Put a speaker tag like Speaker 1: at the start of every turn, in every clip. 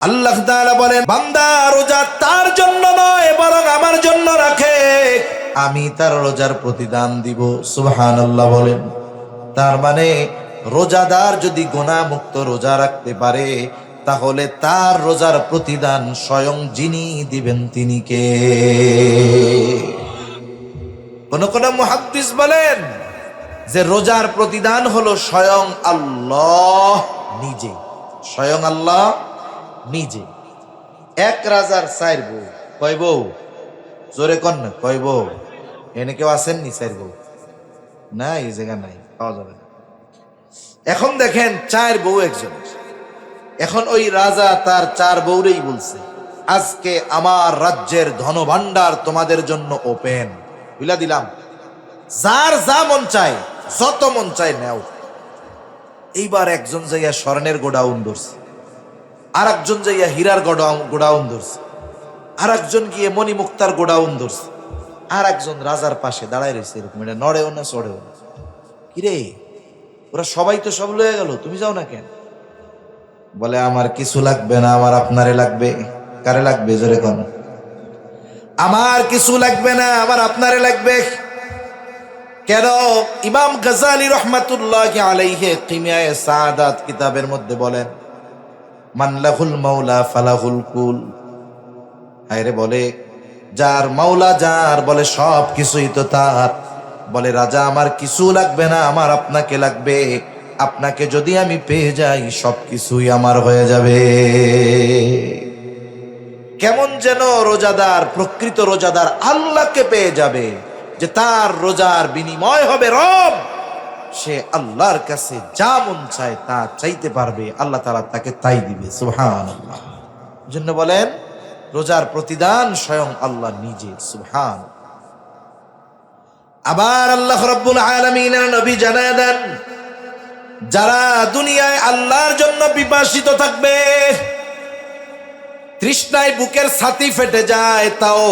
Speaker 1: আল্লাহ তাআলা বলেন, বান্দা রোজা তার জন্য নয় বরং আমার জন্য রাখে, আমি তার রোজার প্রতিদান দিব। সুবহানাল্লাহ বলেন। তার মানে রোজাদার যদি গুনাহ মুক্ত রোজা রাখতে পারে, তাহলে তার রোজার প্রতিদান স্বয়ং যিনি দিবেন তিনি কে? কোন কোন মুহাদ্দিস বলেন যে রোজার প্রতিদান হলো স্বয়ং আল্লাহ নিজে। স্বয়ং আল্লাহ নিজে। এক রাজার চার বউ। কয় বউ? জোরে কন না, কয় বউ? এনে কেউ আসেননি চার বউ? না, এই জায়গা নাই, পাওয়া যাবে না। এখন দেখেন, চার বউ একজন। এখন ওই রাজা তার চার বউরেই বলছে, আজকে আমার রাজ্যের ধনভাণ্ডার তোমাদের জন্য ওপেন, বুঝলা দিলাম, যার যা মন চায়, যত মন চায় নেও। এইবার একজন যাইয়া স্বর্ণের গোডাউন ধরছে, আর একজন যাইয়া হীরার গোডাউন ধরছে, আর একজন গিয়ে মণিমুক্তার গোডাউন ধরছে, আর একজন রাজার পাশে দাঁড়ায় রয়েছে এরকম, এটা নড়েও না চড়েও না। কিরে, ওরা সবাই তো সব লয়ে গেল, তুমি যাও না কেন? বলে, আমার কিছু লাগবে না, আমার আপনারে লাগবে। কারে লাগবে? জোরে কোন। আমার কিছু লাগবে না, আমার আপনারে লাগবে। কেন? ইমাম গাজ্জালী রাহমাতুল্লাহি আলাইহি কিমিয়ায়ে সাআদাত কিতাবের মধ্যে বলেন, মান লাহুল মাওলা ফালাহুল কুল। হায়রে, বলে যার মাওলা যার, বলে সব কিছুই তো তার। বলে রাজা, আমার কিছু লাগবে না, আমার আপনাকে লাগবে। আপনাকে যদি আমি পেয়ে যাই, সব কিছুই আমার হয়ে যাবে। কেমন যেন রোজাদার, প্রকৃত রোজাদার আল্লাহকে পেয়ে যাবে, যে তার রোজার বিনিময় হবে রব। সে আল্লাহর কাছে যা মন চায় তা চাইতে পারবে, আল্লাহ তাআলা তাকে তাই দিবে। সুবহানাল্লাহ। জন্য বলেন, রোজার প্রতিদান স্বয়ং আল্লাহ নিজে। সুবহান। আবার আল্লাহ রাব্বুল আলামিনের নবী জানায় দেন, যারা দুনিয়ায় আল্লাহর জন্য পিপাসিত থাকবে, তৃষ্ণায় বুকের ছাতি ফেটে যায়, তাও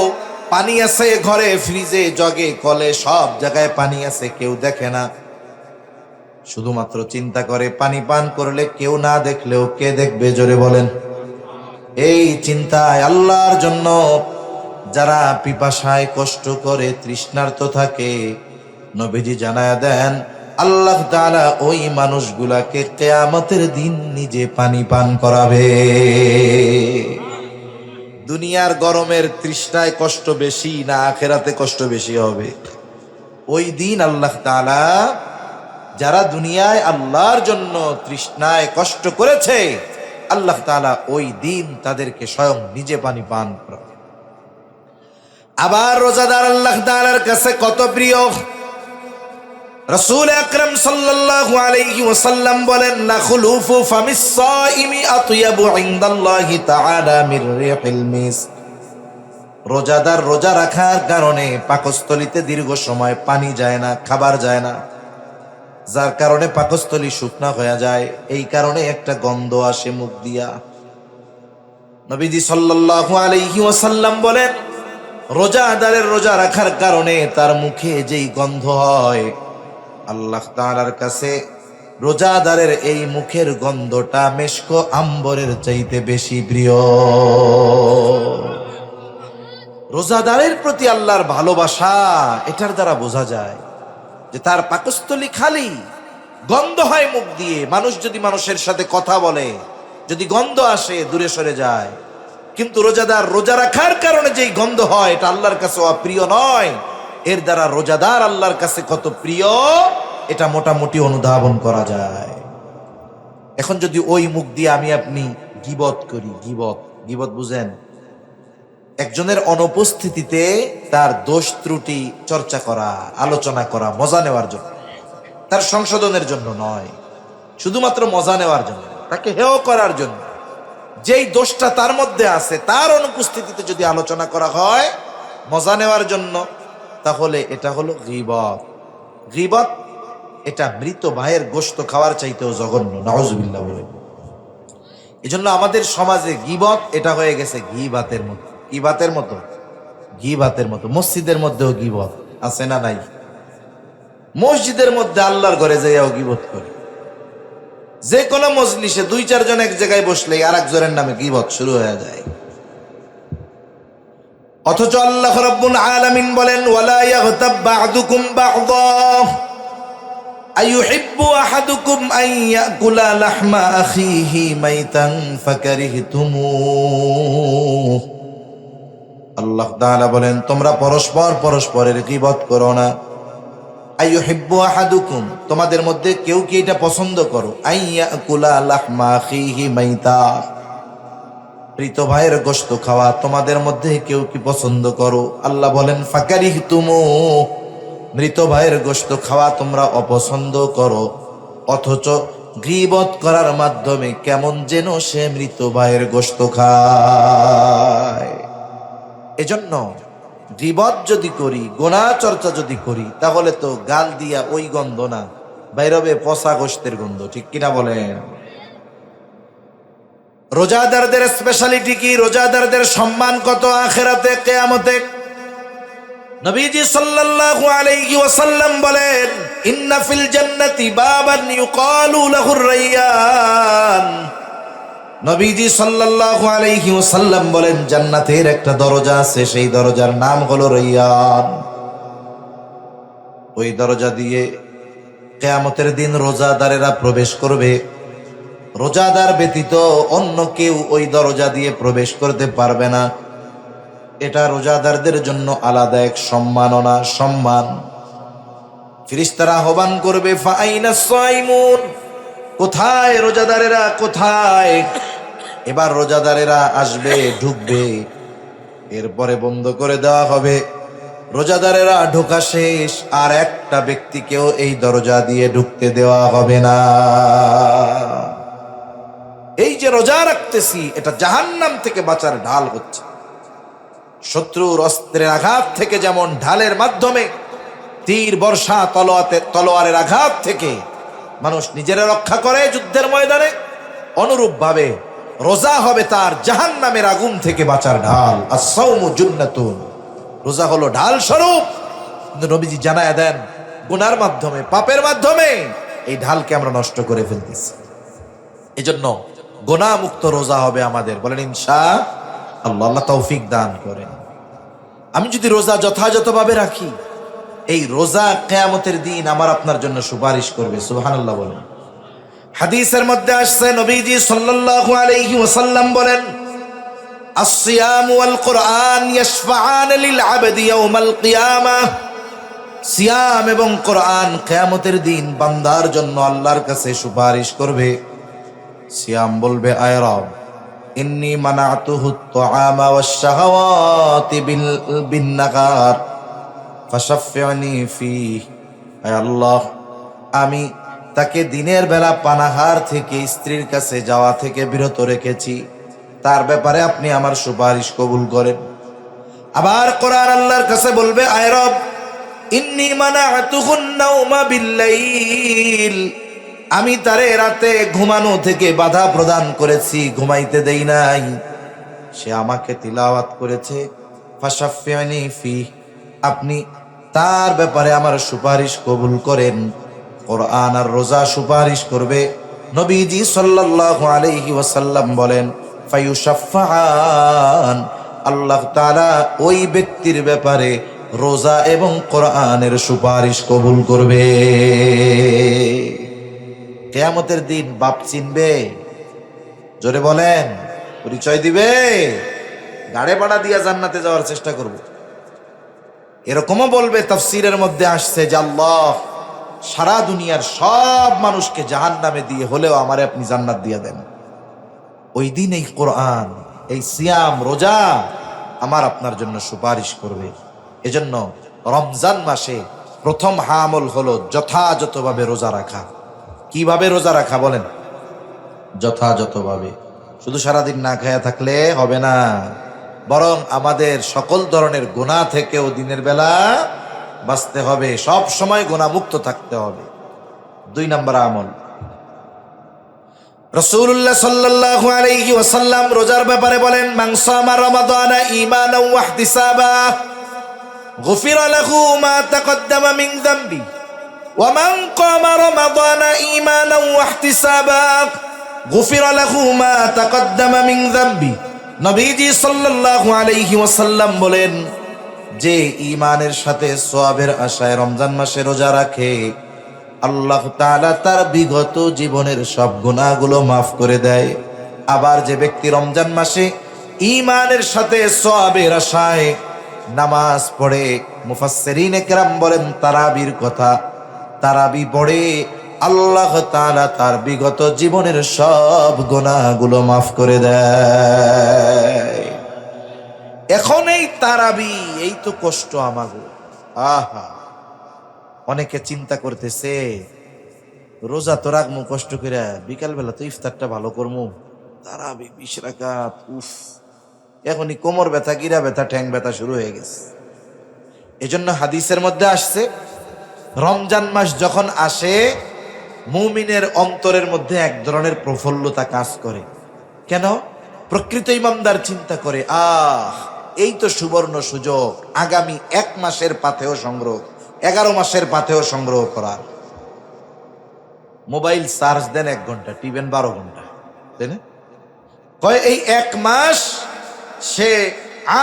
Speaker 1: পানি আছে ঘরে, ফ্রিজে, জগে, কলে, সব জায়গায় পানি আছে, কেউ দেখে না। শুধুমাত্র চিন্তা করে পানি পান করলে কেউ না দেখলেও কে দেখবে? জোরে বলেন। এই চিন্তায় আল্লাহর জন্য যারা পিপাসায় কষ্ট করে, তৃষ্ণার্ত থাকে, নবীজি জানায়া দেন, আল্লাহ তাআলা ওই মানুষগুলাকে কিয়ামতের দিন নিজে পানি পান করাবে। দুনিয়ার গরমের তৃষ্ণায় কষ্ট বেশি না আখিরাতে কষ্ট বেশি হবে? ওই দিন আল্লাহ তাআলা যারা দুনিয়ায় আল্লাহর জন্য তৃষ্ণায় কষ্ট করেছে, আল্লাহ তাআলা ওই দিন তাদেরকে স্বয়ং নিজে পানি পান করাবে। আবার রোজাদার আল্লাহ তাআলার কাছে কত প্রিয়। রাসূল আকরাম সাল্লাল্লাহু আলাইহি ওয়াসাল্লাম বলেন, লা খুলুফু ফামিস সাইমি আতয়াবু ইনদাল্লাহি তাআলা মির রিহিল মিস। রোজাদার রোজা রাখার কারণে পাকস্থলীতে দীর্ঘ সময় পানি যায় না, খাবার যায় না, যার কারণে পাকস্থলী শুকনা হয়ে যায়। এই কারণে একটা গন্ধ আসে মুখ দিয়া। নবীজি সাল্লাল্লাহু আলাইহি ওয়াসাল্লাম বলেন, রোজাদারের রোজা রাখার কারণে তার মুখে যেই গন্ধ হয়, আল্লাহ তাআলার কাছে রোজাদারের এই মুখের গন্ধটা মেশক আম্বরের চাইতে বেশি প্রিয়। রোজাদারের প্রতি আল্লাহর ভালোবাসা এটার দ্বারা বোঝা যায় যে তার পাকস্থলী খালি, গন্ধ হয় মুখ দিয়ে। মানুষ যদি মানুষের সাথে কথা বলে, যদি গন্ধ আসে, দূরে সরে যায়। কিন্তু রোজাদার রোজা রাখার কারণে যেই গন্ধ হয়, এটা আল্লাহর কাছে অপ্রিয় নয়। এর দ্বারা রোজাদার আল্লাহর কাছে কত প্রিয়, এটা মোটামুটি অনুধাবন করা যায়। এখন যদি ওই মুখ দিয়ে আমি আপনি গীবত করি, গীবত বুঝেন? একজনের অনুপস্থিতিতে তার দোষ ত্রুটি চর্চা করা, আলোচনা করা, মজা নেওয়ার জন্য, তার সংশোধনের জন্য নয়, শুধুমাত্র মজা নেওয়ার জন্য, তাকে হেয় করার জন্য। যেই দোষটা তার মধ্যে আছে, তার অনুপস্থিতিতে যদি আলোচনা করা হয় মজা নেওয়ার জন্য, তাহলে এটা হলো গীবত। গীবত এটা মৃত ভাইয়ের গোশত খাওয়ার চাইতেও জঘন্য। নাউজুবিল্লাহ বলে। এজন্য আমাদের সমাজে গীবত এটা হয়ে গেছে ঘি ভাতের মতো। কি ভাতের মতো? ঘি ভাতের মতো। মসজিদের মধ্যেও গীবত আছে না নাই? মসজিদের মধ্যে আল্লাহর ঘরে যাইয়াও গীবত করে। যে কোনো মজলিসে 2-4 জন এক জায়গায় বসলেই আর একজনের নামে গীবত শুরু হয়ে যায়। অথচ আল্লাহ রাব্বুল আলামিন বলেন, ওয়ালা ইয়াগতাব বা'দুকুম বা'দা আইয়ুহিব্বু আহাদুকুম আন ইয়াকুলা লাহমা আখিহি মাইতান ফাকারিহতুমুহ। আল্লাহ তাআলা বলেন, তোমরা পরস্পর পরস্পরের গীবত করো না। আইয়ুহিব্বু আহাদুকুম, তোমাদের মধ্যে কেউ কি এটা পছন্দ করো, আন ইয়াকুলা লাহমা আখিহি মাইতা, মৃত ভাইয়ের গোশত খাওয়া তোমাদের মধ্যে কেউ কি পছন্দ করো? আল্লাহ বলেন ফাকারিহতুমুহ, মৃত ভাইয়ের গোশত খাওয়া তোমরা অপছন্দ করো। অথচ গীবত করার মাধ্যমে কেমন যেন সে মৃত ভাইয়ের গোশত খায়। এজন্য গীবত যদি করি, গুনাহ চর্চা যদি করি, তাহলে তো গাল দিয়া ওই গন্ধ না, বাইরবে পচা গোশতের গন্ধ। ঠিক কিনা বলেন? রোজাদারদের স্পেশালিটি কি? রোজাদারদের সম্মান কত আখিরাতে, কিয়ামতে? নবীজি সাল্লাল্লাহু আলাইহি ওয়াসাল্লাম বলেন, ইন্না ফিল জান্নাতি বাবান ইউকালু লাহুর রায়্যান। নবীজি সাল্লাল্লাহু আলাইহি ওয়াসাল্লাম বলেন, জান্নাতের একটা দরজা আছে, সেই দরজার নাম হলো রায়্যান। ওই দরজা দিয়ে কিয়ামতের দিন রোজাদারেরা প্রবেশ করবে। রোজাদার ব্যতীত অন্য কেউ ওই দরজা দিয়ে প্রবেশ করতে পারবে না। এটা রোজাদারদের জন্য আলাদা এক সম্মাননা, সম্মান। ফেরেশতারা আহ্বান করবে, ফাআইনাস সাইমুন, কোথায় রোজাদারেরা, কোথায়? এবার রোজাদারেরা আসবে, ঢুকবে, এরপরে বন্ধ করে দেওয়া হবে। রোজাদারেরা ঢোকা শেষ, আর একটা ব্যক্তিকেও এই দরজা দিয়ে ঢুকতে দেওয়া হবে না। এই যে রোজা রাখতেছি, এটা জাহান্নাম থেকে বাঁচার ঢাল হচ্ছে। শত্রুর অস্ত্রের আঘাত থেকে যেমন ঢালের মাধ্যমে, তীর বর্ষা তলোয়ারের আঘাত থেকে মানুষ নিজেরা রক্ষা করে যুদ্ধের ময়দানে, অনুরূপ ভাবে রোজা হবে তার জাহান্নামের আগুন থেকে বাঁচার ঢাল। আস-সাওমু জুন্নাতুন, রোজা হলো ঢাল স্বরূপ। কিন্তু নবীজি জানায় দেন, গুনার মাধ্যমে, পাপের মাধ্যমে এই ঢালকে আমরা নষ্ট করে ফেলতেছি। এজন্য গুনাহ মুক্ত রোজা হবে আমাদের, বলেন ইনশাআল্লাহ। আল্লাহ তৌফিক দান করেন। আমি যদি রোজা যথাযথভাবে রাখি, এই রোজা কিয়ামতের দিন আমার আপনার জন্য সুপারিশ করবে। সুবহানাল্লাহ বলেন। হাদিসের মধ্যে আসছে, নবীজি সাল্লাল্লাহু আলাইহি ওয়াসাল্লাম বলেন, আস-সিয়াম ওয়াল কুরআন ইয়াশফাআন লিল আবদি ইয়াওমাল কিয়ামাহ। সিয়াম এবং কোরআন কিয়ামতের দিন বান্দার জন্য আল্লাহর কাছে সুপারিশ করবে। সিয়াম বলবে, আয় রব, ইন্নী মানাতুহু আত-তাআমা ওয়াশ-শাহাওয়াতি বিন-নাহার ফাশাফি'নি ফীহ। আয় আল্লাহ, আমি তাকে দিনের বেলা পানাহার থেকে, স্ত্রীর কাছে যাওয়া থেকে বিরত রেখেছি, তার ব্যাপারে আপনি আমার সুপারিশ কবুল করেন। আবার কোরআন আল্লাহর কাছে বলবে, আয় রব, ইন্নী মানাতুহুন নাওমা বিল-লাইল, আমি তারে রাতে ঘুমানো থেকে বাধা প্রদান করেছি, ঘুমাইতে দেই নাই। সে আমাকে তিলাওয়াত করেছে, ফাশাফি'নি ফীহ, আপনি তার ব্যাপারে আমার সুপারিশ কবুল করেন। কোরআন আর রোজা সুপারিশ করবে। নবীজি সাল্লাল্লাহু আলাইহি ওয়াসাল্লাম বলেন, ফায়ুশাফফাআন, আল্লাহ তাআলা ওই ব্যক্তির ব্যাপারে রোজা এবং কোরআনের সুপারিশ কবুল করবে। কিয়ামতের দিন বাপ চিনবে? জোরে বলেন, পরিচয় দিবে? গাড়ে পাড়া দিয়া জান্নাতে যাওয়ার চেষ্টা করব। এরকমও বলবে, তাফসীরের মধ্যে আসছে যে আল্লাহ সারা দুনিয়ার সব মানুষকে জাহান্নামে দিয়ে হলেও আমারে আপনি জান্নাত দিয়ে দেন। ওই দিন এই কোরআন, এই সিয়াম, রোজা আমার আপনার জন্য সুপারিশ করবে। এজন্য রমজান মাসে প্রথম আমল হলো যথাযথভাবে রোজা রাখা। কিভাবে রোজা রাখা বলেন? যথাযথভাবে। শুধু সারাদিন না খায়া থাকলে হবে না, বরং আমাদের সকল ধরনের গুনাহ থেকেও দিনের বেলা বাঁচতে হবে, সব সময় গুনাহ মুক্ত থাকতে হবে। 2 নম্বর আমল, রাসূলুল্লাহ সাল্লাল্লাহু আলাইহি ওয়াসাল্লাম রোজার ব্যাপারে বলেন, মান সামা রমাদানা ঈমানান ওয়া ইহতিসাবা গুফিরা লাহু মা তাকদ্দামা মিন যামবি ومن قام رمضان إيمانا واحتسابا غفر له ما تقدم من ذنبه নবীজি সাল্লাল্লাহু আলাইহি ওয়াসাল্লাম বলেন, যে ঈমানের সাথে সওয়াবের আশায় রমজান মাসে রোজা রাখে, আল্লাহ তাআলা তার বিগত জীবনের সব গুনাহগুলো মাফ করে দেয়। আবার যে ব্যক্তি রমজান মাসে ঈমানের সাথে সওয়াবের আশায় নামাজ পড়ে, মুফাসসিরিনে কেরাম বলেন তারাবির কথা, তারাবি পড়ে, আল্লাহ তাআলা তার বিগত জীবনের সব গুনাহগুলো মাফ করে দেয়। এখন এই তারাবি, এই তো কষ্ট আমাগো। আহা, অনেকে চিন্তা করতেছে রোজা তো রাখবো কষ্ট করে, বিকাল বেলা তো ইফতারটা ভালো করবো, তারাবি 20 রাকাত, উফ, এখনই কোমর ব্যথা, গিরা ব্যথা, ঠ্যাং ব্যথা শুরু হয়ে গেছে। এজন্য হাদিসের মধ্যে আসছে, রমজান মাস যখন আসে মুমিনের অন্তরের মধ্যে এক ধরনের প্রফুল্লতা কাজ করে। কেন? প্রকৃত ইমানদার চিন্তা করে, এই তো সুবর্ণ সুযোগ, আগামী 1 মাসের পাথেয় সংগ্রহ, 11 মাসের পাথেয় সংগ্রহ করার। মোবাইল চার্জ দেন 1 ঘন্টা, টিভেন 12 ঘন্টা, তাই না? কয় এই 1 মাস সে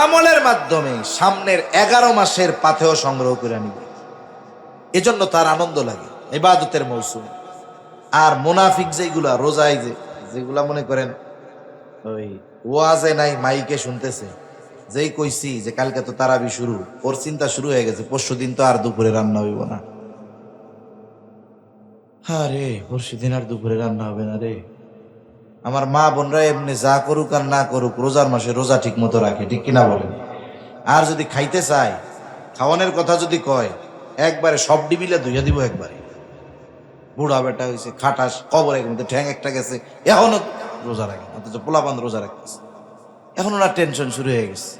Speaker 1: আমলের মাধ্যমে সামনের 11 মাসের পাথেয় সংগ্রহ করে নিবে। এজন্য তার আনন্দ লাগে ইবাদতের মৌসুম। আর মুনাফিক যেগুলা রোজায় যেগুলা মনে করেন ওই ওয়াজে নাই, মাইকে শুনতেছে, যেই কইছি যে কালকে তো তারাবি শুরু, ওর চিন্তা শুরু হয়ে গেছে পরশুদিন তো আর দুপুরে রান্না হইব না। হ্যাঁ রে, পরশুদিন আর দুপুরে রান্না হবে না রে। আমার মা বোনরা এমনি যা করুক আর না করুক, রোজার মাসে রোজা ঠিক মতো রাখে, ঠিক কিনা বলেন? আর যদি খাইতে চায়, খাওয়ানোর কথা যদি কয়, একবারে সব ডিবিলে ধুইয়া দিব একবারে। বুড়া বেটা হয়েছে, খাটাস, কবরের মধ্যে ঠ্যাং একটা গেছে, এখনো রোজা রাখে, অথচ পোলাপান রোজা রাখতেছে। এখন ওনার টেনশন শুরু হয়ে গেছে,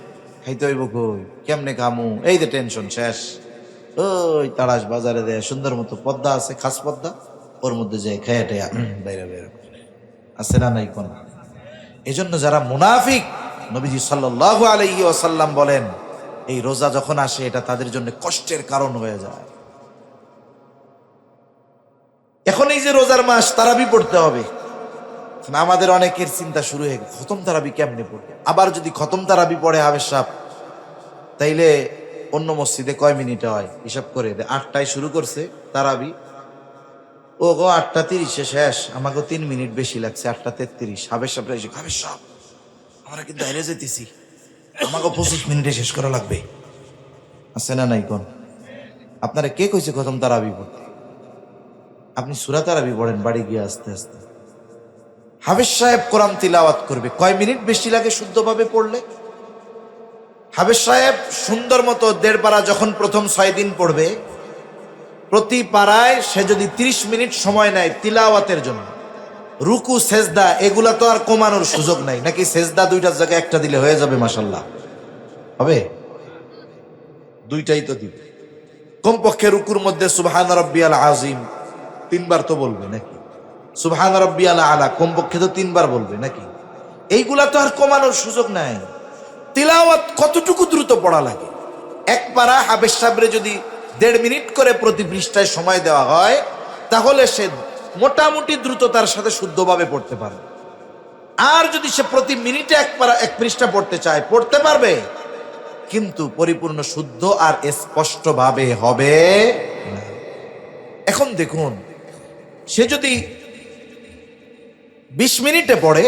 Speaker 1: খাইতে হইব কই, কেমনে খামু, এই যে টেনশন শেষ। ওই তাড়াস বাজারে দেয় সুন্দর মতো পদ্মা আছে, খাস পদ্মা, ওর মধ্যে যায় খেয়ে টেয়া বাইরে বের আছে না নাই কোন। এজন্য যারা মুনাফিক, নবীজি সাল্লাল্লাহু আলাইহি ওয়াসাল্লাম বলেন, এই রোজা যখন আসে এটা তাদের জন্য কষ্টের কারণ হয়ে যায়। এখন এই যে রোজার মাস, তারাবি পড়তে হবে, আমাদের অনেকের চিন্তা শুরু হয়ে গেছে খতম তারাবি কেমনে পড়বে। আবার যদি খতম তারাবি পড়ে হাফেজ সাহেব, তাইলে অন্য মসজিদে কয় মিনিটে হয় হিসাব করে দে। 8টায় শুরু করছে তারাবি, ও গো 8:30 শেষ, আমাকে 3 মিনিট বেশি লাগছে, 8:33। হাফেজ সাহেব এসে, হাফেজ সাহেব আমরা কিন্তু বাইরে যেতেছি, আমাকে 25 মিনিটে শেষ করা লাগবে। আছে না নাই কোন? আপনারা কে কইছে খতম তারাবি পড়তে? আপনি সূরা তারাবি পড়েন বাড়ি গিয়ে আস্তে আস্তে। হাফেজ সাহেব কোরআন তিলাওয়াত করবে, কয় মিনিট বেশি লাগে শুদ্ধভাবে পড়লে? হাফেজ সাহেব সুন্দর মতো 1.5 পারা যখন প্রথম 6 দিন পড়বে, প্রতি পারায় সে যদি 30 মিনিট সময় নেয় তিলাওয়াতের জন্য, রুকু সেজদা এগুলা তো আর কমানোর সুযোগ নাই, নাকি সেজদা 2টার জায়গায় 1টা দিলে হয়ে যাবে? মাশাআল্লাহ হবে, 2টাই তো দিবে। কমপক্ষে রুকুর মধ্যে সুবহান রাব্বিয়াল আযীম 3 বার তো বলবে নাকি, সুবহান রাব্বিয়াল আলা কমপক্ষে তো 3 বার বলবে নাকি। এইগুলা তো আর কমানোর সুযোগ নাই। তিলাওয়াত কতটুকু দ্রুত পড়া লাগে? 1 পারা হাফেজ সাহেবরে যদি 1.5 মিনিট করে প্রতি পৃষ্ঠায় সময় দেওয়া হয়, তাহলে সে মোটামুটি দ্রুততার সাথে শুদ্ধভাবে পড়তে পারবে। আর যদি সে প্রতি মিনিটে 1 পারা 1 পৃষ্ঠা পড়তে চায়, পড়তে পারবে, কিন্তু পরিপূর্ণ শুদ্ধ আর স্পষ্টভাবে হবে না। এখন দেখুন, সে যদি 20 মিনিটে পড়ে,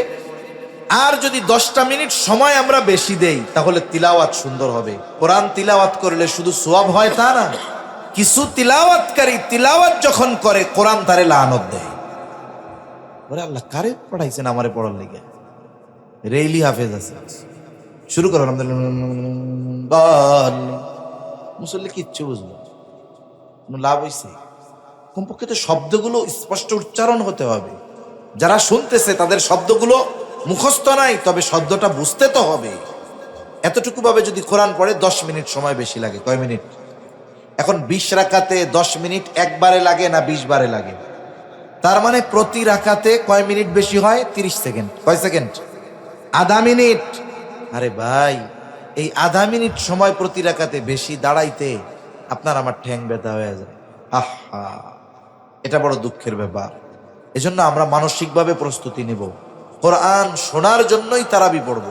Speaker 1: আর যদি 10টা মিনিট সময় আমরা বেশি দেই, তাহলে তিলাওয়াত সুন্দর হবে। কোরআন তিলাওয়াত করলে শুধু সওয়াব হয় তা না, কিছু তিলাওয়াতকারী তিলাওয়াত যখন করে কোরআন তারে লানত দেয়। বলে আল্লাহ কারে পড়াইছেন আমারে পড়ার লেগে? রেইলি হাফেজ আছে, শুরু করো মুসল্লি কিচ্ছু বুঝলো, কোনো লাভ হইছে? কমপক্ষে তো শব্দগুলো স্পষ্ট উচ্চারণ হতে হবে। যারা শুনতেছে তাদের শব্দগুলো মুখস্থ নাই, তবে শব্দটা বুঝতে তো হবে। এতটুকু ভাবে যদি কোরআন পড়ে 10 মিনিট সময় বেশি লাগে। কয় মিনিট? এখন 20 রাকাতে 10 মিনিট একবারে লাগে না 20 বারে লাগে? তার মানে প্রতি রাকাতে কয় মিনিট বেশি হয়? 30 সেকেন্ড। কয় সেকেন্ড? আধা মিনিট। আরে ভাই, এই আধা মিনিট সময় প্রতি রাকাতে বেশি দাঁড়াইতে আপনার আমার ঠ্যাং ব্যথা হয়ে যায়। আহা, এটা বড় দুঃখের ব্যাপার। এজন্য আমরা মানসিকভাবে প্রস্তুতি নিব, কোরআন শোনার জন্যই তারাবি পড়ব।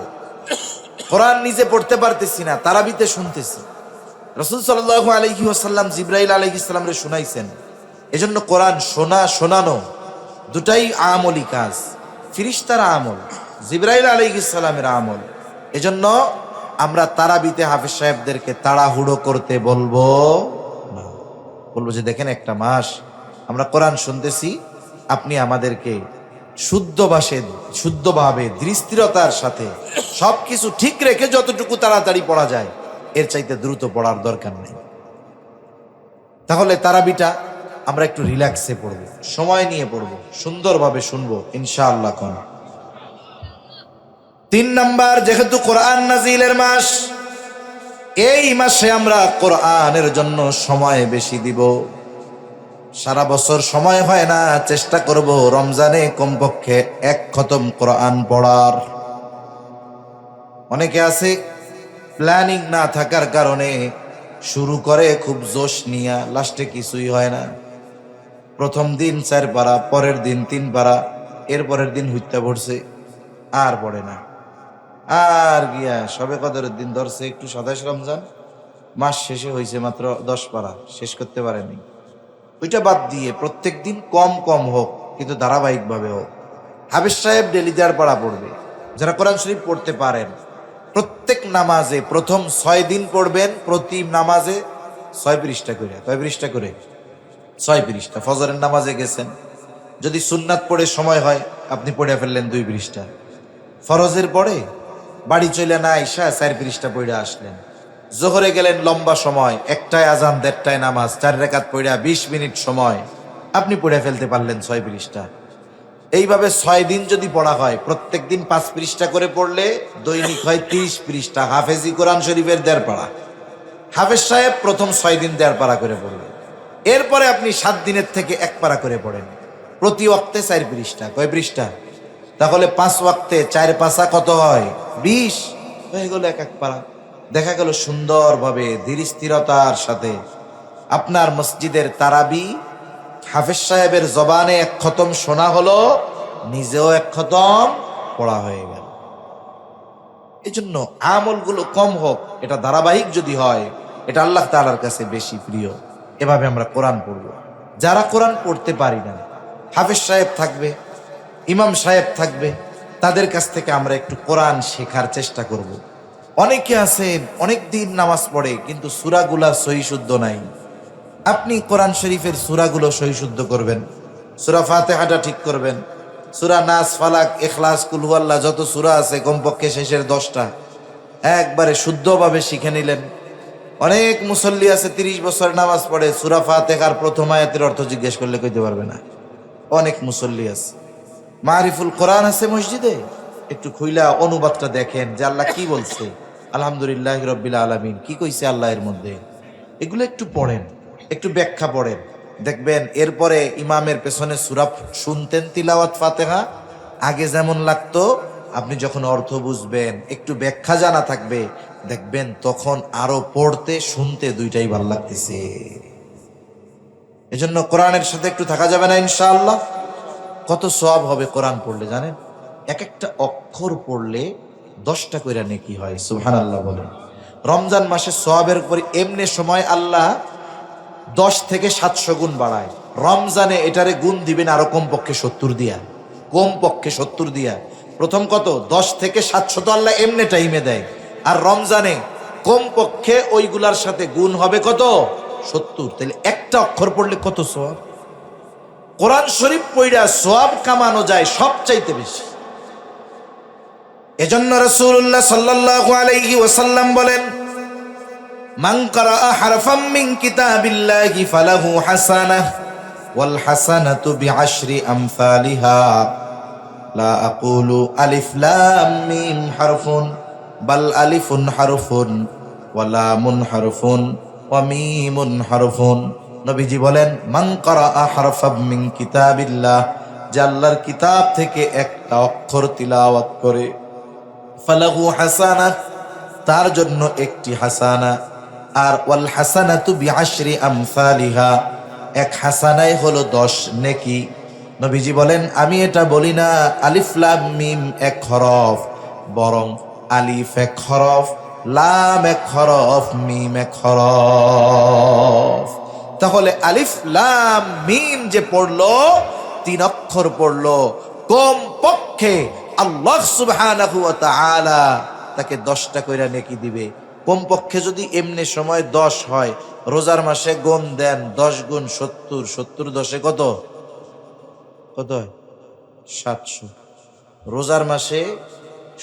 Speaker 1: কোরআন নিজে পড়তে পারতেছি না, তারাবিতে শুনতেছি। রাসূল সাল্লাল্লাহু আলাইহি ওয়াসাল্লাম জিবরাইল আলাইহিস সালামরে শুনাইছেন। এজন্য কোরআন শোনা শোনানো দুটাই আমলি কাজ, ফিরিস্তার আমল, জিবরাইল আলাইহিস সালামের আমল। এজন্য আমরা তারাবিতে হাফেজ সাহেবদেরকে তাড়াহুড়ো করতে বলবো না। বলবো যে দেখেন একটা মাস আমরা কোরআন শুনতেছি, আপনি আমাদেরকে শুদ্ধভাবে দৃষ্টিরতার সাথে সবকিছু ঠিক রেখে যতটুকু তাড়াতাড়ি পড়া যায় এর চাইতে দ্রুত পড়ার দরকার নেই। তাহলে তারাবিটা আমরা একটু রিল্যাক্সে পড়ব, সময় নিয়ে পড়ব, সুন্দরভাবে শুনবো ইনশাআল্লাহ। কোন 3 নাম্বার, যেহেতু কোরআন নাজিলের মাস, এই মাসে আমরা কোরআনের জন্য সময় বেশি দিব। সারা বছর সময় হয় না, চেষ্টা করব রমজানে কমপক্ষে 1 খতম কোরআন পড়ার। অনেকে আছে প্ল্যানিং না থাকার কারণে শুরু করে খুব জোশ নিয়া, লাস্টে কিছুই হয় না। প্রথম দিন 4 পারা, পরের দিন 3 পারা, এর পরের দিন হুইত্যা পড়ছে, আর পড়ে না। আর গিয়া সবে কদরের দিন ধরছে, একটু 27 রমজান, মাস শেষে হয়েছে মাত্র 10 পারা, শেষ করতে পারেনি। ওইটা বাদ দিয়ে প্রত্যেক দিন কম কম হোক, কিন্তু ধারাবাহিকভাবে হোক। হাফেজ সাহেব ডেলি 1.5 পারা পড়বে। যারা কোরআন শরীফ পড়তে পারেন, প্রত্যেক নামাজে প্রথম 6 দিন পড়বেন, প্রতি নামাজে 6 পৃষ্ঠা করে। কয় পৃষ্ঠা করে? 6 পৃষ্ঠা। ফজরের নামাজে গেছেন, যদি সুন্নাত পড়ে সময় হয় আপনি পড়ে ফেললেন 2 পৃষ্ঠা। ফরজের পড়ে বাড়ি চলে না আইসা 4 পৃষ্ঠা পড়ে আসলেন। জোহরে গেলেন লম্বা সময়, 1টায় আজান 1:30টায় নামাজ, 4 রাকাত পড়া 20 মিনিট সময়, আপনি পড়ে ফেলতে পারলেন 6 পৃষ্ঠা। এইভাবে 6 দিন যদি পড়া হয়, প্রত্যেক দিন 5 পৃষ্ঠা করে পড়লে দৈনিক হয় 30 পৃষ্ঠা। হাফেজি কোরআন শরীফের 1.5 পারা। হাফেজ সাহেব প্রথম 6 দিন 1.5 পারা করে পড়লেন। এরপরে আপনি 7 দিনের থেকে 1 পারা করে পড়েন, প্রতি ওয়াক্তে 4 পৃষ্ঠা। কয় পৃষ্ঠা? তাহলে 5 ওয়াক্তে 4 পাঁচা কত হয়? 20 হয়ে গেল 1 পারা। দেখা গেল সুন্দরভাবে ধীর স্থিরতার সাথে আপনার মসজিদের তারাবি হাফেজ সাহেবের জবানে 1 খতম শোনা হলো, নিজেও 1 খতম পড়া হয়ে গেল। এই জন্য আমলগুলো কম হোক, এটা ধারাবাহিক যদি হয়, এটা আল্লাহ তাআলার কাছে বেশি প্রিয়। এভাবে আমরা কোরআন পড়ব। যারা কোরআন পড়তে পারি না, হাফেজ সাহেব থাকবে, ইমাম সাহেব থাকবে, তাদের কাছ থেকে আমরা একটু কোরআন শেখার চেষ্টা করব। অনেকে আছে অনেক দিন নামাজ পড়ে কিন্তু সূরাগুলা সহি শুদ্ধ নাই। আপনি কোরআন শরীফের সূরাগুলো সহি শুদ্ধ করবেন, সূরা ফাতিহাটা ঠিক করবেন, সূরা নাস, ফালাক, ইখলাস, কুল হুয়াল্লাহ যত সূরা আছে কমপক্ষে শেষের 10টা একবারে শুদ্ধভাবে শিখে নিলেন। অনেক মুসল্লি আছে 30 বছর নামাজ পড়ে, সূরা ফাতিহার প্রথম আয়াতের অর্থ জিজ্ঞেস করলে কইতে পারবে না। অনেক মুসল্লি আছে। মারিফুল কোরআন আছে মসজিদে, একটু খুইলা অনুবাদটা দেখেন যে আল্লাহ কি বলছে, আলহামদুলিল্লাহ রাব্বিল আলামিন কি কইছে আল্লাহ এর মধ্যে, এগুলো একটু পড়েন, একটু ব্যাখ্যা পড়েন, দেখবেন এরপরে ইমামের পেছনে সূরা শুনতেন তিলাওয়াত ফাতিহা, আগে যেমন লাগতো, আপনি যখন অর্থ বুঝবেন, একটু ব্যাখ্যা জানা থাকবে, দেখবেন তখন আরো পড়তে শুনতে দুইটাই ভালো লাগতেছে। এজন্য কোরআনের সাথে একটু থাকা যাবে না ইনশাআল্লাহ। কত সওয়াব হবে কোরআন পড়লে জানেন? এক একটা অক্ষর পড়লে 10টা কইরা নেকি হয়। সুবহানাল্লাহ বলেন। রমজান মাসে সওয়াবের উপর এমনি সময় আল্লাহ 10 থেকে 700 গুণ বাড়ায়। রমজানে এটারে গুণ দিবেন আরো কমপক্ষে 70 দিয়া, কমপক্ষে 70 দিয়া। প্রথম কত? 10 থেকে 700 তো আল্লাহ এমনি টাইমে দেয়, আর রমজানে কমপক্ষে ওইগুলার সাথে গুণ হবে কত? 70। তাহলে একটা অক্ষর পড়লে কত সওয়াব? কোরআন শরীফ পড়া সওয়াব কামানো যায় সবচাইতে বেশি। এজন্য রাসূলুল্লাহ সাল্লাল্লাহু আলাইহি ওয়াসাল্লাম বলেন, মান ক্বারাআ হারফাম মিন কিতাবিল্লাহি ফালাহু হাসানাহ ওয়াল হাসানাতু বিআশরি আমসালিহা লা আকুলু আলিফ লাম মিম হারফুন বাল আলিফুন হারফুন ওয়া লামুন হারফুন ওয়া মিমুন হারফুন। নবীজি বলেন, মান ক্বারাআ হারফাম মিন কিতাবিল্লাহ, যে আল্লাহর কিতাব থেকে একটা অক্ষর তিলাওয়াত করে, ফালাহু হাসানাহ, তার জন্য একটি হাসানা, আর ওয়াল হাসানাতু বিআশরি আমসালিহা, এক হাসানায় হলো 10 নেকি। নবীজি বলেন আমি এটা বলি না আলিফ লাম মিম এক হরফ, বরং আলিফ এক হরফ, লাম এক হরফ, মিম এক হরফ। তাহলে আলিফ লাম মিম যে পড়লো 3 অক্ষর পড়লো, কম পক্ষে আল্লাহ সুবহানাহু ওয়া তাআলা তাকে 10টা কইরা নেকি দিবে। কম পক্ষে যদি এমনি সময় 10 হয়, রোজার মাসে গুণ দেন 10 গুণ 70, 70 10 কত কত হয়? 700। রোজার মাসে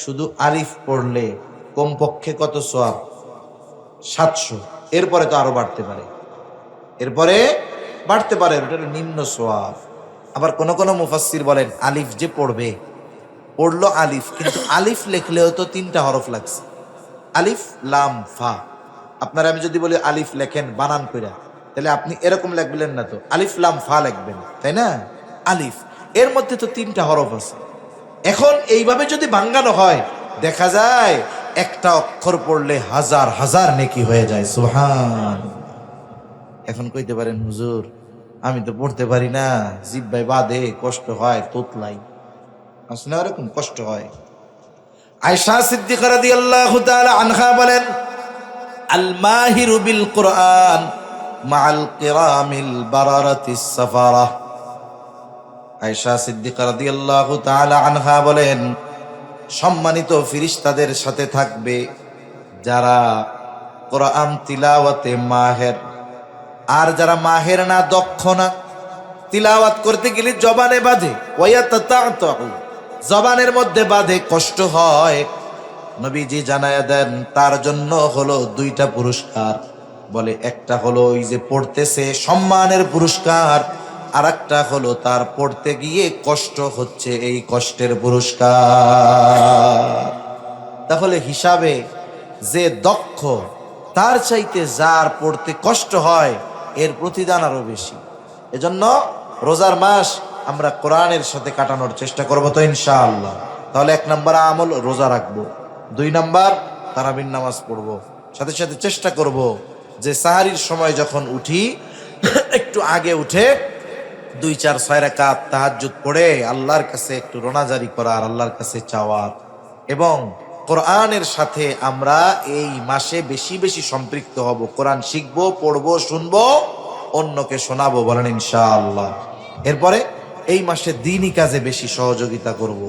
Speaker 1: শুধু আলিফ পড়লে কমপক্ষে কত সওয়াব? 700। এরপরে তো আরো বাড়তে পারে, এরপরে বাড়তে পারে, ওটা হলো নিম্ন সওয়াব। আবার কোন কোন মুফাসসির বলেন আলিফ যে পড়বে, পড়লো আলিফ, কিন্তু আলিফ লেখলেও তো 3টা হরফ লাগছে, আলিফ লাম ফা। আপনারা আমি যদি বলি আলিফ লেখেন বানান কইরা, তাহলে আপনি এরকম লিখবেন না, তো আলিফ লাম ফা লিখবেন, তাই না? আলিফ, এর মধ্যে তো 3টা হরফ আছে। এখন এইভাবে যদি ভাঙ্গানো হয়, দেখা যায় একটা অক্ষর পড়লে হাজার হাজার নেকি হয়ে যায়। সুবহান। এখন কইতে পারেন হুজুর আমি তো পড়তে পারি না, জিহ্বায় বাদে, কষ্ট হয়, তোতলাই আসলে এরকম কষ্ট হয়। আয়েশা সিদ্দিকা রাদিয়াল্লাহু তাআলা আনহা বলেন আল মাহিরু বিল কুরআন মাআল কিরামিল বারারাতিস সাফারা। আয়েশা সিদ্দিকা রাদিয়াল্লাহু তাআলা আনহা বলেন সম্মানিত ফেরেশতাদের সাথে থাকবে যারা কোরআন তিলাওয়াতে মাহের, আর যারা মাহের না, দক্ষ না, তিলাওয়াত করতে গেলে জবানে বাঁধে, ওয়ায়াতাতাউ, জবানের মধ্যে বাঁধে, কষ্ট হয়। নবীজি জানায়া দেন তার জন্য হলো 2টা পুরস্কার। বলে একটা হলো ওই যে পড়তেছে সম্মানের পুরস্কার, আর একটা হলো তার পড়তে গিয়ে কষ্ট হচ্ছে, এই কষ্টের পুরস্কার। তাহলে হিসাবে যে দক্ষ তার চাইতে যার পড়তে কষ্ট হয় এর প্রতিদান আরো বেশি। এজন্য রোজার মাস আমরা কোরআনের সাথে কাটানোর চেষ্টা করব তো ইনশাআল্লাহ। তাহলে 1 নাম্বার আমল রোজা রাখবো, 2 নাম্বার তারাবির নামাজ পড়বো, সাথে সাথে চেষ্টা করব যে সাহারির সময় যখন উঠি একটু আগে উঠে 2-4-6 রাকাত তাহাজ্জুদ পড়ে আল্লাহর কাছে একটু রোনাজারি করার, আল্লাহর কাছে চাওয়ার, এবং কোরআনের সাথে আমরা এই মাসে বেশি বেশি সম্পৃক্ত হব। কোরআন শিখবো, পড়বো, শুনবো, অন্যকে শোনাবো, বলেন ইনশাআল্লাহ। এরপরে এই মাসে দ্বীনি কাজে বেশি সহযোগিতা করব।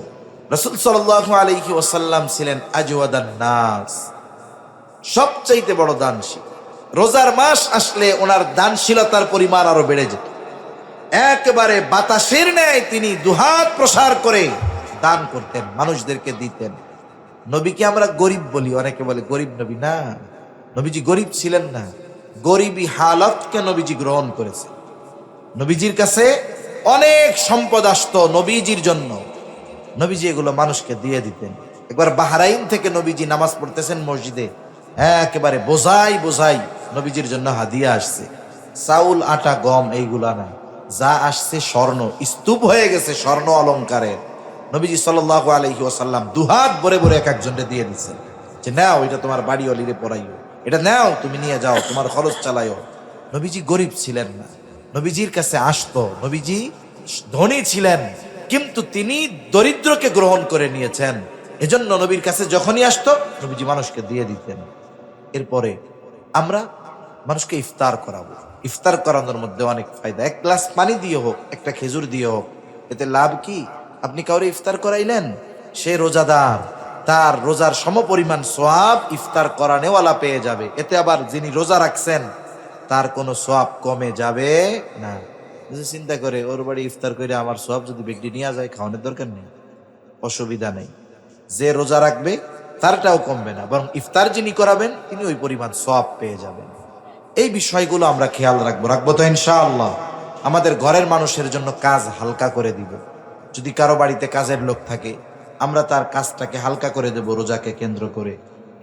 Speaker 1: রাসূল সাল্লাল্লাহু আলাইহি ওয়াসাল্লাম ছিলেন আজওয়াদান নাস, সবচাইতে বড় দানশীল। রোজার মাস আসলে ওনার দানশীলতার পরিমাণ আরো বেড়ে যেত। একেবারে বাতাসের ন্যায় তিনি দুহাত প্রসার করে দান করতেন, মানুষদেরকে দিতেন। নবীকে আমরা গরিব বলি, অনেকে বলে গরিব নবী, না, নবীজি গরিব ছিলেন না, গরিবী হালতকে নবীজি গ্রহণ করেছে। নবীজির কাছে অনেক সম্পদ আসতো নবীজির জন্য, নবীজি এগুলো মানুষকে দিয়ে দিতেন। একবার বাহরাইন থেকে নবীজি নামাজ পড়তেছেন মসজিদে, একেবারে বোঝাই বোঝাই নবীজির জন্য হাদিয়া আসছে, চাউল আটা গম এইগুলা না, যা আসছে স্বর্ণ, স্তূপ হয়ে গেছে স্বর্ণ অলংকারের। নবীজি সাল্লাল্লাহু আলাইহি ওয়াসাল্লাম দুহাত ভরে ভরে এক একজনকে দিয়ে দিচ্ছেন যে নাও, এটা তোমার বাড়ি অলিরে পড়াইও, এটা নাও তুমি নিয়ে যাও, তোমার খরচ চালাইও। নবীজি গরিব ছিলেন না, নবীজির কাছে আসতো, নবীজি ধনী ছিলেন, কিন্তু তিনি দরিদ্রকে গ্রহণ করে নিয়েছেন। এজন্য নবীর কাছে যখনই আসতো নবীজি মানুষকে দিয়ে দিতেন। এরপরে আমরা মানুষকে ইফতার করাবো। ইফতার করানোর মধ্যে অনেক ফায়দা। 1 গ্লাস পানি দিয়ে হোক, একটা খেজুর দিয়ে হোক, এতে লাভ কি? আপনি কাউরে ইফতার করাইলেন, সে রোজাদার, তার রোজার সমপরিমাণ সওয়াব ইফতার করানেওয়ালা পেয়ে যাবে। এতে আবার যিনি রোজা রাখছেন তার কোনো সওয়াব কমে যাবে না। চিন্তা করে ওর বাড়ি ইফতার করে আমার সওয়াব যদি ব্যক্তি নিয়ে যায়, খাওয়ানোর দরকার নেই, অসুবিধা নেই। যে রোজা রাখবে তারটাও কমবে না, বরং ইফতার যিনি করাবেন তিনি ওই পরিমাণ সওয়াব পেয়ে যাবেন। এই বিষয়গুলো আমরা খেয়াল রাখবো তো ইনশাআল্লাহ। আমাদের ঘরের মানুষের জন্য কাজ হালকা করে দিব। যদি কারো বাড়িতে কাজের লোক থাকে, আমরা তার কাজটাকে হালকা করে দেব রোজাকে কেন্দ্র করে।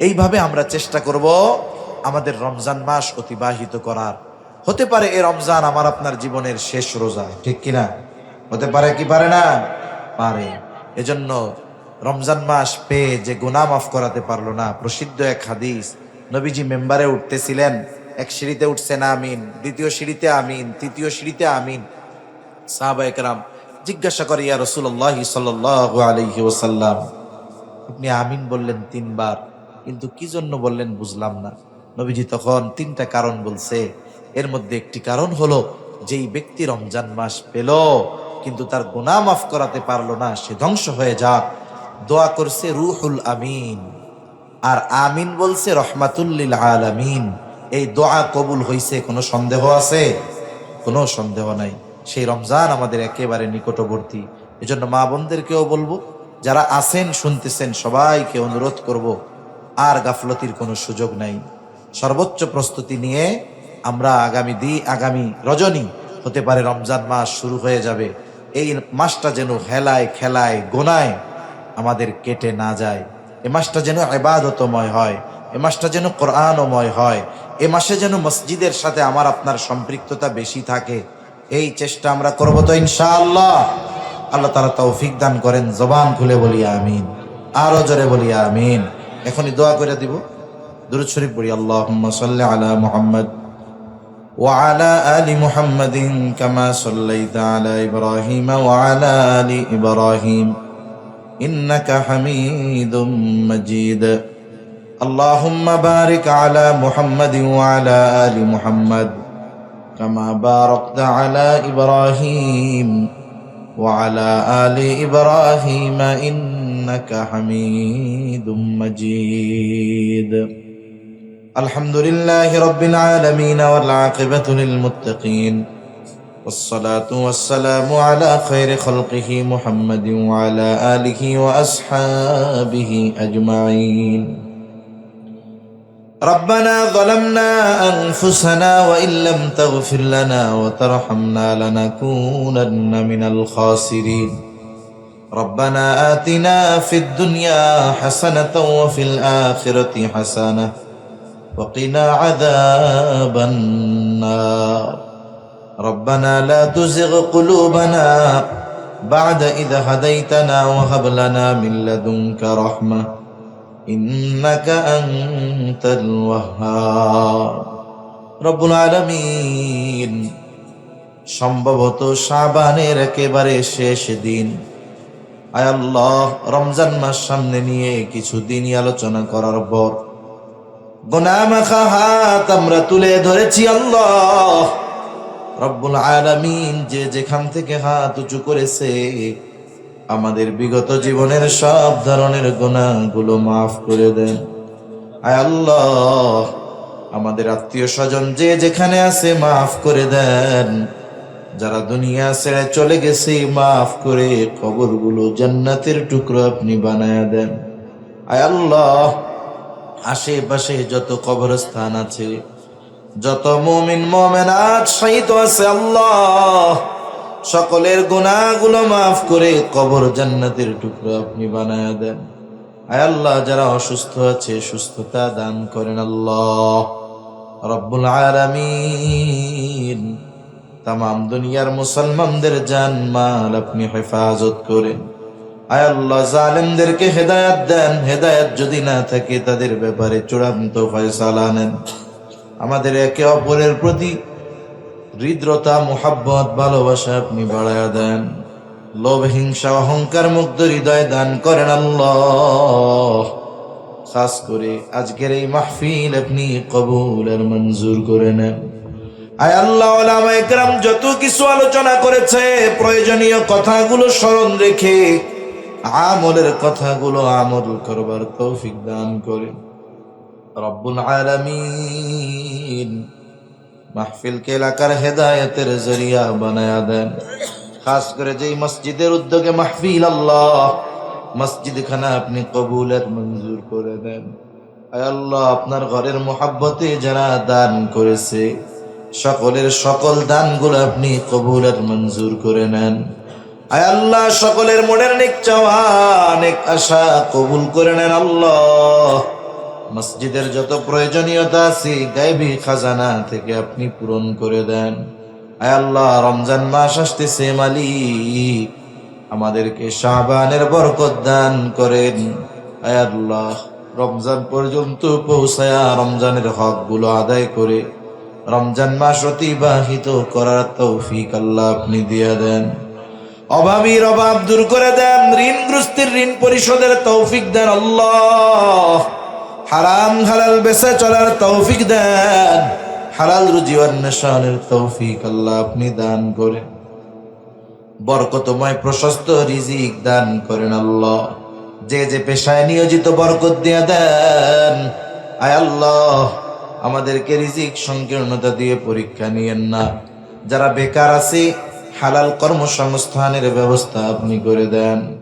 Speaker 1: এইভাবে আমরা চেষ্টা করব আমাদের রমজান মাস অতিবাহিত করার। হতে পারে এই রমজান আমার আপনার জীবনের শেষ রোজা, ঠিক কিনা? হতে পারে কি পারে না? পারে। এজন্য রমজান মাস পেয়ে যে গুনাহ মাফ করাতে পারলো না, প্রসিদ্ধ এক হাদিস, নবীজি মেম্বারে উঠতেছিলেন, এক সিঁড়িতে উঠছেন আমিন, দ্বিতীয় সিঁড়িতে আমিন, তৃতীয় সিঁড়িতে আমিন। সাহাবায়ে কেরাম জিজ্ঞাসা করে, ইয়া রাসূলুল্লাহ সাল্লাল্লাহু আলাইহি ওয়াসাল্লাম, আপনি আমিন বললেন 3 বার, কিন্তু কি জন্য বললেন বুঝলাম না। নবীজি তখন 3টা কারণ বলছে। এর মধ্যে একটি কারণ হলো, যেই ব্যক্তি রমজান মাস পেল কিন্তু তার গুনাহ মাফ করাতে পারলো না, সে ধ্বংস হয়ে যাক। দোয়া করছে রুহুল আমিন, আর আমিন বলছে রহমাতুল লিল আলামিন। এই দোয়া কবুল হইছে, কোনো সন্দেহ আছে? কোনো সন্দেহ নাই। সেই রমজান আমাদের একেবারে নিকটবর্তী। এজন্য মা বোনদেরকেও বলবো, যারা আছেন শুনতেছেন, সবাইকে অনুরোধ করব, আর গাফলতির কোনো সুযোগ নাই। সর্বোচ্চ প্রস্তুতি নিয়ে আমরা আগামী রজনী হতে পারে রমজান মাস শুরু হয়ে যাবে। এই মাসটা যেন হেলায় খেলায় গোনায় আমাদের কেটে না যায়। এ মাসটা যেন ইবাদতময় হয়, এ মাসটা যেন কোরআনময় হয়, এ মাসে যেন মসজিদের সাথে আমার আপনার সম্পৃক্ততা বেশি থাকে। এই চেষ্টা আমরা করব তো ইনশাআল্লাহ। আল্লাহ তাআলা তৌফিক দান করেন। জবান খুলে বলি আমিন, আরো জোরে বলি আমিন। এখনই দোয়া করে দিব, দুরূদ শরীফ পড়ি। আল্লাহুম্মা সাল্লি আলা মুহাম্মদ ওয়া আলা আলি মুহাম্মাদিন কামা সাল্লাইতা আলা ইব্রাহিম ওয়া আলা আলি ইব্রাহিম ইন্নাকা হামিদুম মাজিদ। আল্লাহুম্মা বারিক আলা মুহাম্মাদিন ওয়া আলা আলি মুহাম্মাদ কামা বারাকতা আলা ইব্রাহিম ওয়া আলা আলি ইব্রাহিম ইন্নাকা হামিদুম মাজিদ। আলহামদুলিল্লাহি রাব্বিল আলামিন ওয়াল আকিবাতু লিল মুত্তাকিন والصلاة والسلام على خير خلقه محمد وعلى آله وأصحابه أجمعين. ربنا ظلمنا أنفسنا وإن لم تغفر لنا وترحمنا لنكونن من الخاسرين. ربنا آتنا في الدنيا حسنة وفي الآخرة حسنة وقنا عذاب النار. ربنا لا تزغ قلوبنا بعد إذ هديتنا وهب لنا من لدنك رحمة إنك أنت الوهاب. রব্বুল আলামিন, সম্ভবত শাবানের একেবারে শেষ দিন, আয় আল্লাহ, রমজান মাস সামনে নিয়ে কিছু দিনই আলোচনা করার পর গুনাহ মাখা হাত আমরা তুলে ধরেছি। আল্লাহ রব্বুল আলামিন, যে যেখান থেকে হাত উঁচু করেছে আমাদের বিগত জীবনের সব ধরনের গুনাহগুলো মাফ করে দেন। আয় আল্লাহ, আমাদের আত্মীয় স্বজন যে যেখানে আছে মাফ করে দেন। যারা দুনিয়া ছেড়ে চলে গেছে মাফ করে কবরগুলো জান্নাতের টুকরো আপনি বানায়া দেন। আয় আল্লাহ, আশেপাশে যত কবরস্থান আছে, যত মুমিন মুমিনাত শহীদ আছে, আল্লাহ সকলের গুনাহগুলো মাফ করে কবর জান্নাতের টুকরো আপনি বানায়া দেন। আয় আল্লাহ, যারা অসুস্থ আছে সুস্থতা দান করেন। আল্লাহ রব্বুল আলামিন, তামাম দুনিয়ার মুসলমানদের জান মাল আপনি হেফাজত করেন। আয় আল্লাহ, জালেমদেরকে হেদায়েত দেন। হেদায়েত যদি না থাকে তাদের ব্যাপারে চূড়ান্ত ফয়সালা নেন। আমাদের একে অপরের প্রতি হৃদ্রতা, মুহাব্বত, ভালোবাসা আপনি বাড়ায়া দেন। লোভ, হিংসা, অহংকার মুক্ত হৃদয় দান করেন। আল্লাহ খাস করে আজকের এই মাহফিল আপনি কবুল আর মঞ্জুর করে নেন। আয় আল্লাহ, উলামায়ে কেরাম যত কিছু আলোচনা করেছে প্রয়োজনীয় কথাগুলো স্মরণ রেখে আমলের কথাগুলো আমল করবার তৌফিক দান করেন। রব্বুল আলামিন, মাহফিলকে এলাকার হেদায়েতের জরিয়া বানায়া দেন। খাস করে যেই মসজিদের উদ্যোগে মাহফিল, আল্লাহ মসজিদ খানা আপনি কবুলের মঞ্জুর করে দেন। আয় আল্লাহ, আপনার ঘরের মোহাব্বতে যারা দান করেছে সকলের সকল দানগুলো আপনি কবুলের মঞ্জুর করে নেন। আয় আল্লাহ, সকলের মনের নেক চাওয়া, নেক আশা কবুল করে নেন। আল্লাহ মসজিদের যত প্রয়োজনীয়তা আছে গায়বী খাজানা থেকে আপনি পূরণ করে দেন। আয় আল্লাহ, রমজান মাস আসতেছে, মালিক আমাদেরকে শাবানের বরকত দান করেন। আয় আল্লাহ, রমজান পর্যন্ত পৌঁছায়া রমজানের হকগুলো আদায় করে রমজান মাস অতিবাহিত করার তৌফিক আল্লাহ আপনি দিয়ে দেন। অভাবীর অভাব দূর করে দেন, ঋণগ্রস্তের ঋণ পরিশোধের তৌফিক দেন আল্লাহ। হারাম হালাল বেঁচে চলার তৌফিক দেন, হালাল রুজি অন্বেষণের তৌফিক আল্লাহ আপনি দান করেন। বরকতময় প্রশস্ত রিজিক দান করেন আল্লাহ। যে যে পেশায় নিয়োজিত বরকত দিয়ে দেন। আয় আল্লাহ, আমাদেরকে রিজিক সংকীর্ণতা দিয়ে পরীক্ষা নিয়েন না। যারা বেকার আছে হালাল কর্মসংস্থানের ব্যবস্থা আপনি করে দেন।